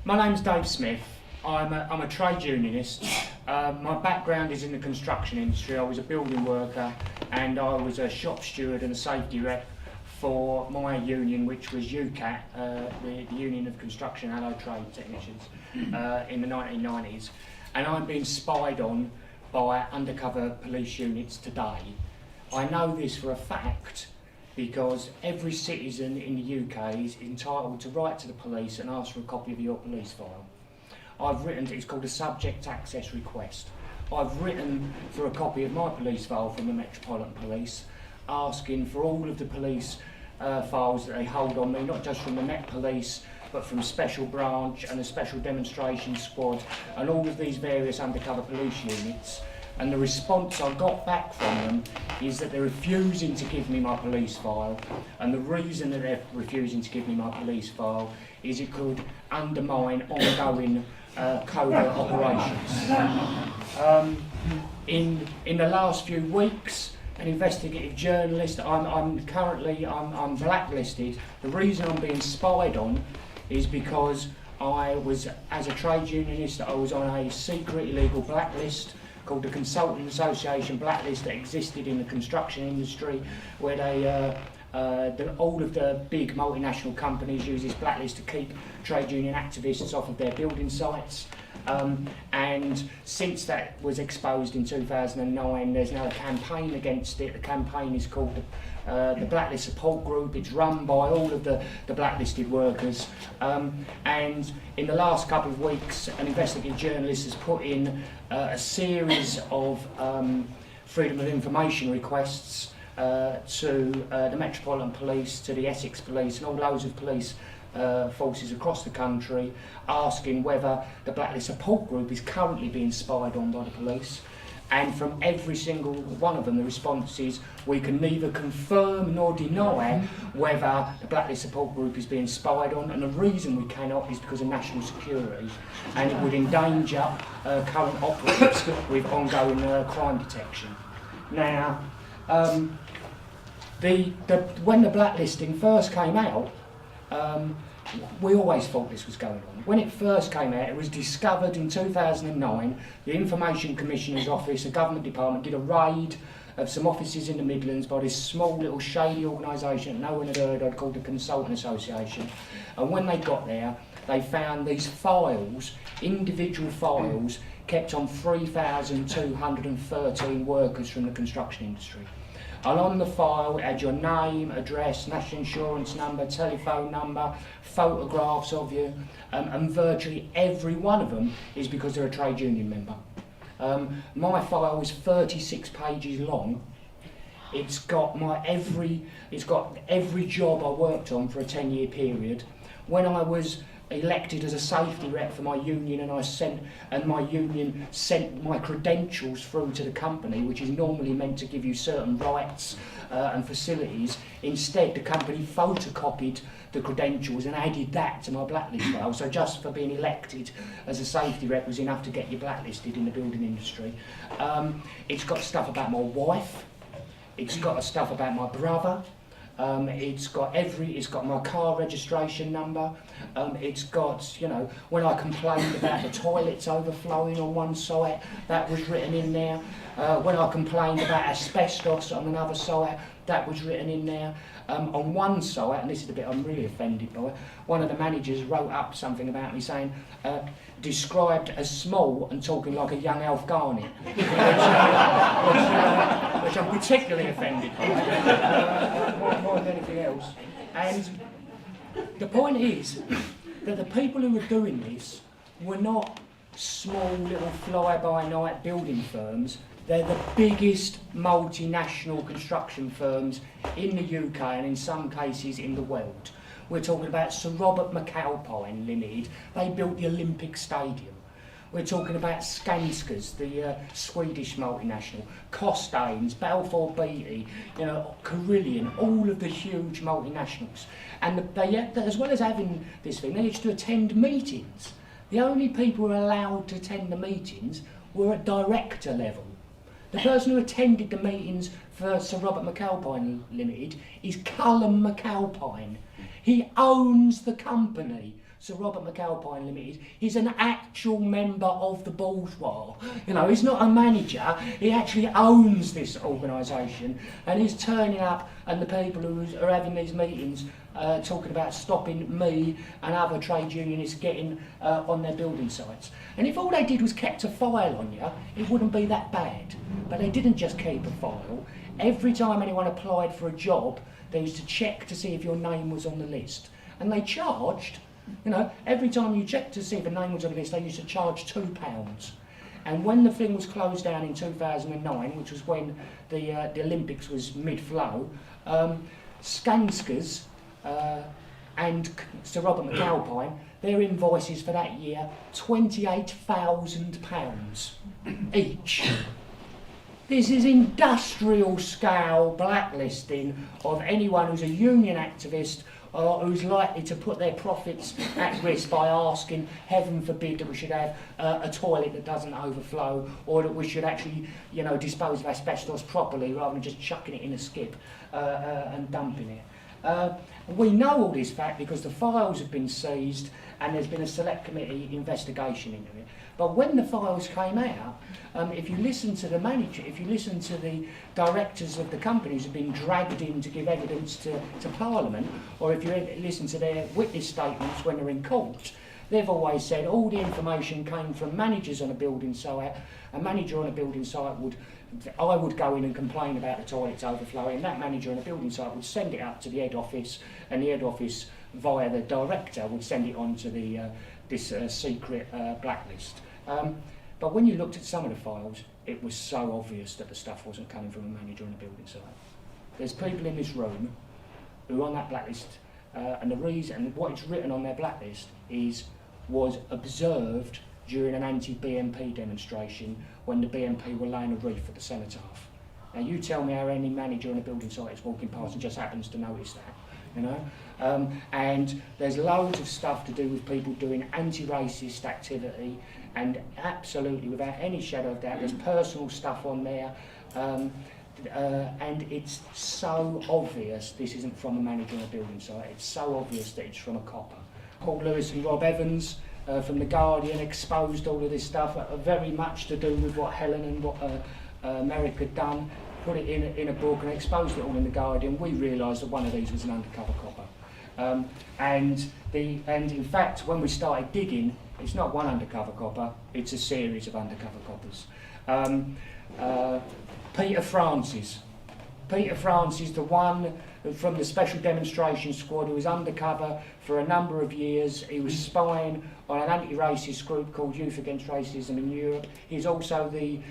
My name's Dave Smith. I'm a trade unionist. My background is in the construction industry. I was a building worker and I was a shop steward and a safety rep for my union, which was UCAT, the Union of Construction Allied Trade Technicians, in the 1990s. And I'm being spied on by undercover police units today. I know this for a fact because every citizen in the UK is entitled to write to the police and ask for a copy of your police file. I've written, it's called a subject access request. I've written for a copy of my police file from the Metropolitan Police, asking for all of the police files that they hold on me, not just from the Met Police, but from Special Branch and a Special Demonstration Squad and all of these various undercover police units. And the response I got back from them is that they're refusing to give me my police file, and the reason that they're refusing to give me my police file is it could undermine ongoing covert operations. In the last few weeks, an investigative journalist, I'm blacklisted. The reason I'm being spied on is because I was, as a trade unionist, I was on a secret illegal blacklist called the Consulting Association Blacklist that existed in the construction industry, where they, all of the big multinational companies use this blacklist to keep trade union activists off of their building sites. And since that was exposed in 2009, there's now a campaign against it. The campaign is called the Blacklist Support Group. It's run by all of the blacklisted workers. And in the last couple of weeks, an investigative journalist has put in a series of freedom of information requests to the Metropolitan Police, to the Essex Police, and all loads of police forces across the country, asking whether the Blacklist Support Group is currently being spied on by the police. And from every single one of them, the response is, we can neither confirm nor deny whether the Blacklist Support Group is being spied on, and the reason we cannot is because of national security, and it would endanger current operatives with ongoing crime detection. Now, when the blacklisting first came out, we always thought this was going on. When it first came out, it was discovered in 2009. The Information Commissioner's Office, a government department, did a raid of some offices in the Midlands by this small little shady organisation that no one had heard of called the Consulting Association. And when they got there, they found these files, individual files, kept on 3,213 workers from the construction industry. And on the file it had your name, address, national insurance number, telephone number, photographs of you, and virtually every one of them is because they're a trade union member. My file is 36 pages long. It's got every job I worked on for a 10-year period. When I was elected as a safety rep for my union, and my union sent my credentials through to the company, which is normally meant to give you certain rights and facilities. Instead, the company photocopied the credentials and added that to my blacklist file. So just for being elected as a safety rep was enough to get you blacklisted in the building industry. It's got stuff about my wife. It's got stuff about my brother. It's got my car registration number. It's got, when I complained about the toilets overflowing on one site, that was written in there. When I complained about asbestos on another site, that was written in there. On one site, and this is the bit I'm really offended by, one of the managers wrote up something about me saying, described as small and talking like a young Alf Garnett, which I'm particularly offended by, more than anything else. And the point is that the people who were doing this were not small little fly-by-night building firms. They're the biggest multinational construction firms in the UK and in some cases in the world. We're talking about Sir Robert McAlpine Limited. They built the Olympic Stadium. We're talking about Skanskas, the Swedish multinational, Costains, Balfour Beatty, Carillion, all of the huge multinationals. And as well as having this thing, they used to attend meetings. The only people who were allowed to attend the meetings were at director level. The person who attended the meetings for Sir Robert McAlpine Limited is Cullen McAlpine. He owns the company. Sir Robert McAlpine Limited, he's an actual member of the bourgeois. You know, he's not a manager, he actually owns this organisation, and he's turning up, and the people who are having these meetings talking about stopping me and other trade unionists getting on their building sites. And if all they did was kept a file on you, it wouldn't be that bad. But they didn't just keep a file. Every time anyone applied for a job, they used to check to see if your name was on the list. And they charged, you know, every time you checked to see if a name was on the list, they used to charge £2. And when the thing was closed down in 2009, which was when the Olympics was mid-flow, Skanskas and Sir Robert McAlpine, their invoices for that year, £28,000 each. This is industrial scale blacklisting of anyone who's a union activist or who's likely to put their profits at risk by asking, heaven forbid, that we should have a toilet that doesn't overflow, or that we should actually, you know, dispose of asbestos properly rather than just chucking it in a skip and dumping it. We know all this fact because the files have been seized and there's been a select committee investigation into it. But when the files came out, if you listen to the manager, if you listen to the directors of the companies who've been dragged in to give evidence to Parliament, or if you listen to their witness statements when they're in court, they've always said all the information came from managers on a building site. A manager on a building site I would go in and complain about the toilets overflowing. That manager on a building site would send it up to the head office, and the head office, via the director, would send it on to this secret blacklist. But when you looked at some of the files, it was so obvious that the stuff wasn't coming from a manager on a building site. There's people in this room who are on that blacklist, and the reason, what it's written on their blacklist was observed during an anti-BNP demonstration when the BNP were laying a wreath at the cenotaph. Now you tell me how any manager on a building site is walking past and just happens to notice that, you know? And there's loads of stuff to do with people doing anti-racist activity, and absolutely, without any shadow of doubt, there's personal stuff on there, and it's so obvious this isn't from a manager on a building site. It's so obvious that it's from a copper. Paul Lewis and Rob Evans from The Guardian exposed all of this stuff, very much to do with what Helen and what Merrick had done, put it in a book and exposed it all in The Guardian. We realised that one of these was an undercover copper. And in fact, when we started digging, it's not one undercover copper, it's a series of undercover coppers. Peter Francis, the one from the Special Demonstration Squad who was undercover for a number of years. He was spying on an anti-racist group called Youth Against Racism in Europe. He's also the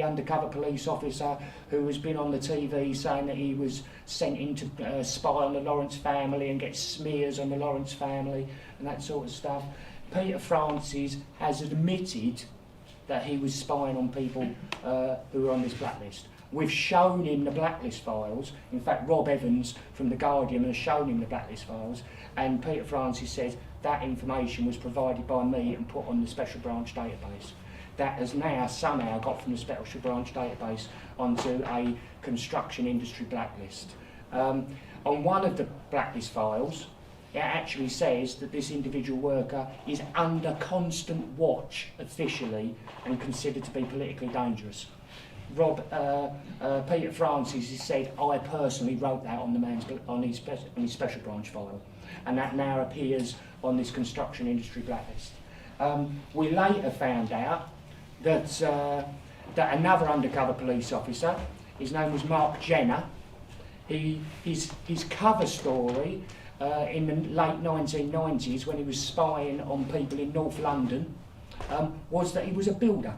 undercover police officer who has been on the TV saying that he was sent in to spy on the Lawrence family and get smears on the Lawrence family and that sort of stuff. Peter Francis has admitted that he was spying on people who were on this blacklist. We've shown him the blacklist files. In fact, Rob Evans from The Guardian has shown him the blacklist files, and Peter Francis says that information was provided by me and put on the Special Branch database. That has now somehow got from the Special Branch database onto a construction industry blacklist. On one of the blacklist files, it actually says that this individual worker is under constant watch officially and considered to be politically dangerous. Peter Francis has said, I personally wrote that on his Special Branch file, and that now appears on this construction industry blacklist. We later found out that another undercover police officer, his name was Mark Jenner, his cover story in the late 1990s when he was spying on people in North London was that he was a builder.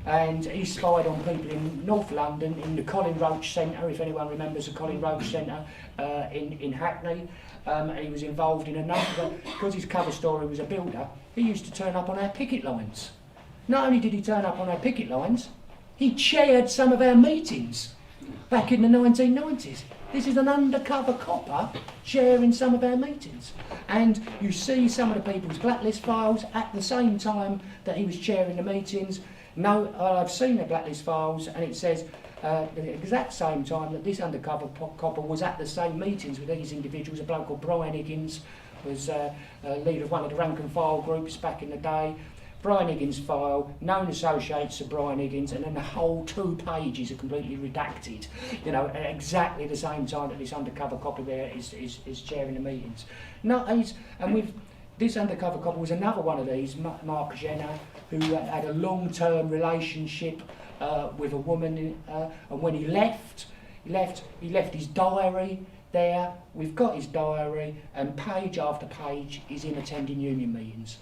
And he spied on people in North London, in the Colin Roach Centre, if anyone remembers the Colin Roach Centre in Hackney. He was involved in a number, because his cover story was a builder, he used to turn up on our picket lines. Not only did he turn up on our picket lines, he chaired some of our meetings back in the 1990s. This is an undercover copper chairing some of our meetings. And you see some of the people's blacklist files at the same time that he was chairing the meetings. No, I've seen the blacklist files, and it says at the exact same time that this undercover copper was at the same meetings with these individuals, a bloke called Brian Higgins, was leader of one of the rank and file groups back in the day. Brian Higgins' file, known associates of Brian Higgins, and then the whole 2 pages are completely redacted. You know, at exactly the same time that this undercover copper there is chairing the meetings. No, this undercover copper was another one of these, Mark Jenner, who had a long-term relationship with a woman, and when he left his diary there. We've got his diary, and page after page he's in attending union meetings.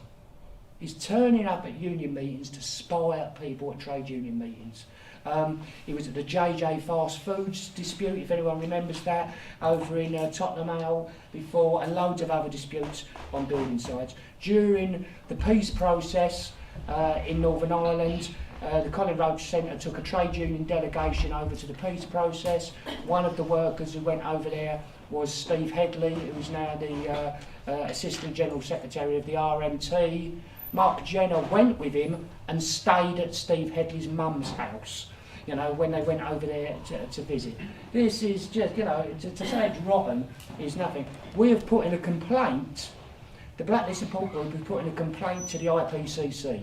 He's turning up at union meetings to spy at people at trade union meetings. He was at the JJ Fast Foods dispute, if anyone remembers that, over in Tottenham Ale before, and loads of other disputes on building sites. During the peace process in Northern Ireland, the Colin Roach Centre took a trade union delegation over to the peace process. One of the workers who went over there was Steve Headley, who's now the Assistant General Secretary of the RMT. Mark Jenner went with him and stayed at Steve Headley's mum's house, you know, when they went over there to visit. This is just, you know, to say it's rotten is nothing. We have put in a complaint, the Blacklist Support Group has put in a complaint to the IPCC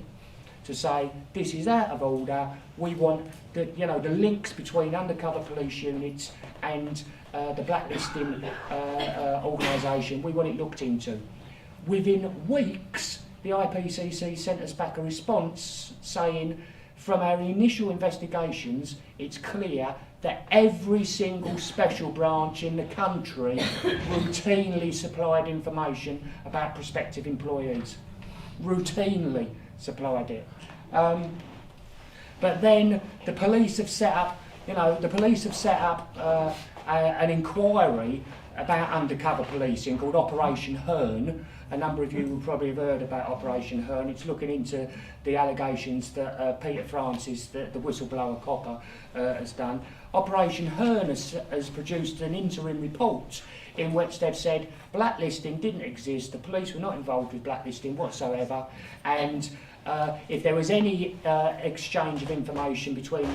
to say this is out of order. We want the, you know, the links between undercover police units and the blacklisting organisation. We want it looked into. Within weeks, the IPCC sent us back a response saying, from our initial investigations, it's clear that every single special branch in the country routinely supplied information about prospective employees. Routinely supplied it. But then the police have set up, you know, an inquiry about undercover policing called Operation Hearn. A number of you will probably have heard about Operation Hearn. It's looking into the allegations that Peter Francis, the whistleblower copper, has done. Operation Hearn has produced an interim report in which they've said blacklisting didn't exist, the police were not involved with blacklisting whatsoever, and if there was any exchange of information between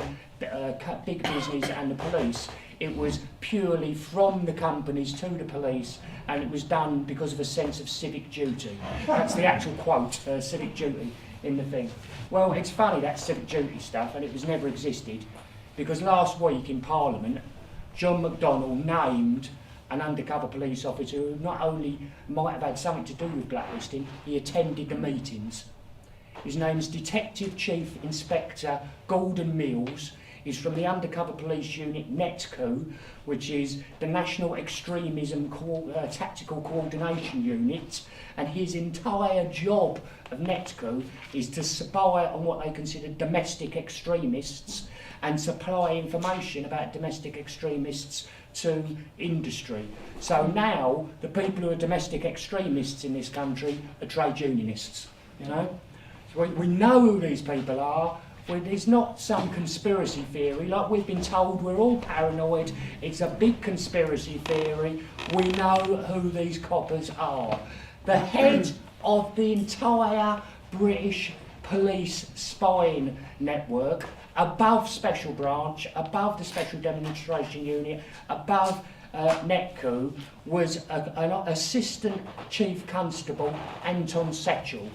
big business and the police, it was purely from the companies to the police, and it was done because of a sense of civic duty. That's the actual quote, civic duty, in the thing. Well, it's funny, that civic duty stuff, and it was never existed, because last week in Parliament, John McDonnell named an undercover police officer who not only might have had something to do with blacklisting, he attended the meetings. His name is Detective Chief Inspector Gordon Mills. He's from the Undercover Police Unit NETCO, which is the National Extremism Tactical Coordination Unit, and his entire job of NETCO is to spy on what they consider domestic extremists and supply information about domestic extremists to industry. So now the people who are domestic extremists in this country are trade unionists, you know? So we know who these people are. It's not some conspiracy theory, like we've been told we're all paranoid. It's a big conspiracy theory. We know who these coppers are. The head of the entire British police spying network, above Special Branch, above the Special Demonstration Unit, above NETCO, was an Assistant Chief Constable, Anton Setchell.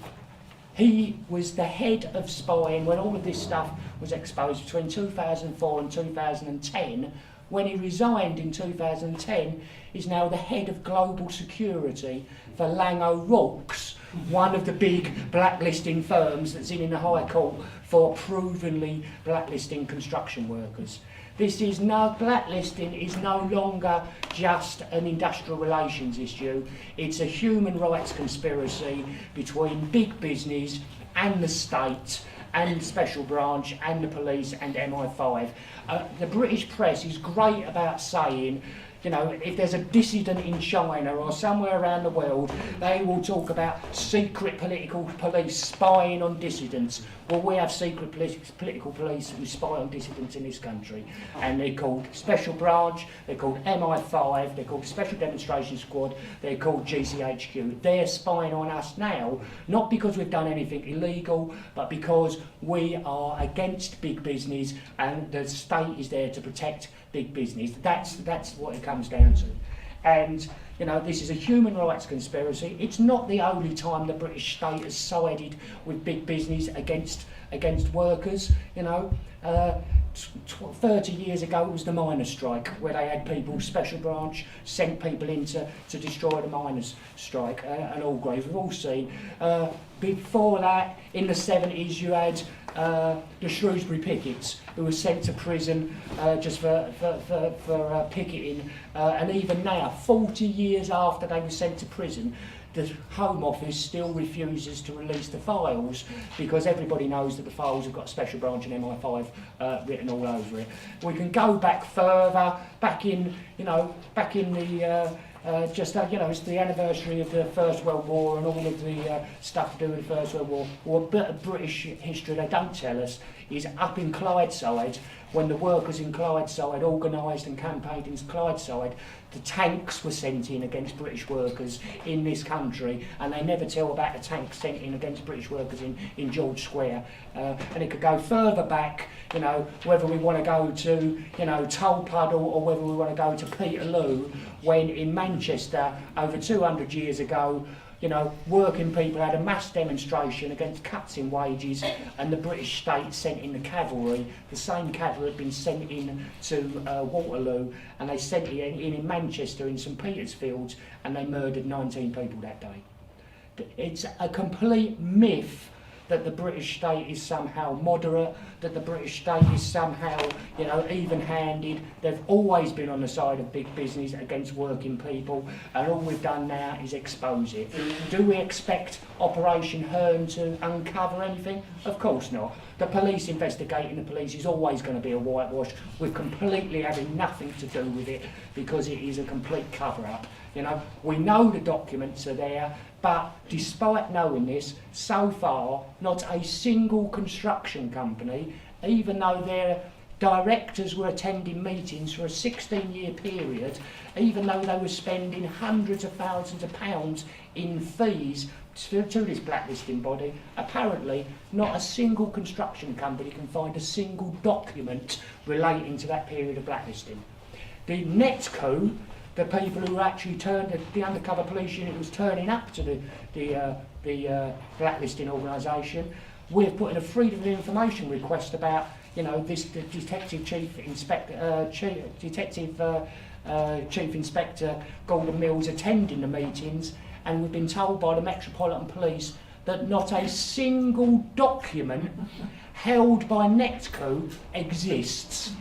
He was the head of spying when all of this stuff was exposed between 2004 and 2010. When he resigned in 2010, he's now the head of global security for Lang O'Rourke's, one of the big blacklisting firms that's in the High Court for provenly blacklisting construction workers. Blacklisting is no longer just an industrial relations issue. It's a human rights conspiracy between big business and the state and the Special Branch and the police and MI5. The British press is great about saying, you know, if there's a dissident in China or somewhere around the world, they will talk about secret political police spying on dissidents. Well, we have secret political police who spy on dissidents in this country, and they're called Special Branch, they're called MI5, they're called Special Demonstration Squad, they're called GCHQ. They're spying on us now, not because we've done anything illegal, but because we are against big business and the state is there to protect big business. That's what it comes down to. And you know, this is a human rights conspiracy. It's not the only time the British state has sided with big business against workers. You know, 30 years ago it was the miners' strike, where they had people, special branch, sent people in to destroy the miners' strike and all graves. We've all seen. Before that, in the 70s, you had the Shrewsbury pickets, who were sent to prison just for picketing. And even now, 40 years after they were sent to prison, the Home Office still refuses to release the files, because everybody knows that the files have got a special branch and MI5 written all over it. We can go back further, back in the it's the anniversary of the First World War and all of the stuff to do with the First World War. Well, a bit of British history they don't tell us is up in Clydeside, when the workers in Clydeside organised and campaigned in Clydeside, the tanks were sent in against British workers in this country, and they never tell about the tanks sent in against British workers in George Square. And it could go further back, you know, whether we want to go to, you know, Tolpuddle or whether we want to go to Peterloo, when in Manchester, over 200 years ago, you know, working people had a mass demonstration against cuts in wages, and the British state sent in the cavalry. The same cavalry had been sent in to Waterloo, and they sent it in Manchester, in St Petersfield, and they murdered 19 people that day. It's a complete myth that the British state is somehow moderate, that the British state is somehow, you know, even-handed. They've always been on the side of big business against working people, and all we've done now is expose it. Do we expect Operation Hearn to uncover anything? Of course not. The police investigating the police is always going to be a whitewash, with completely having nothing to do with it, because it is a complete cover-up. You know, we know the documents are there, but despite knowing this, so far, not a single construction company, even though their directors were attending meetings for a 16-year period, even though they were spending hundreds of thousands of pounds in fees to this blacklisting body, apparently not a single construction company can find a single document relating to that period of blacklisting. The net coup, the people who actually turned, the undercover police unit was turning up to the blacklisting organisation, we've put in a freedom of information request about, you know, this Chief Inspector Gordon Mills attending the meetings, and we've been told by the Metropolitan Police that not a single document held by Netco exists.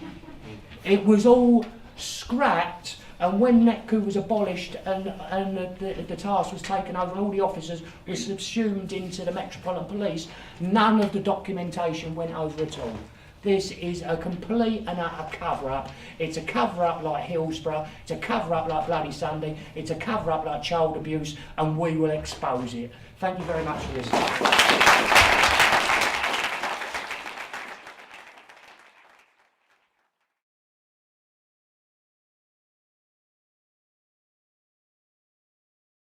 It was all scrapped. And when Netco was abolished and the task was taken over and all the officers were subsumed into the Metropolitan Police, none of the documentation went over at all. This is a complete and utter cover-up. It's a cover-up like Hillsborough, it's a cover-up like Bloody Sunday, it's a cover-up like child abuse, and we will expose it. Thank you very much for listening.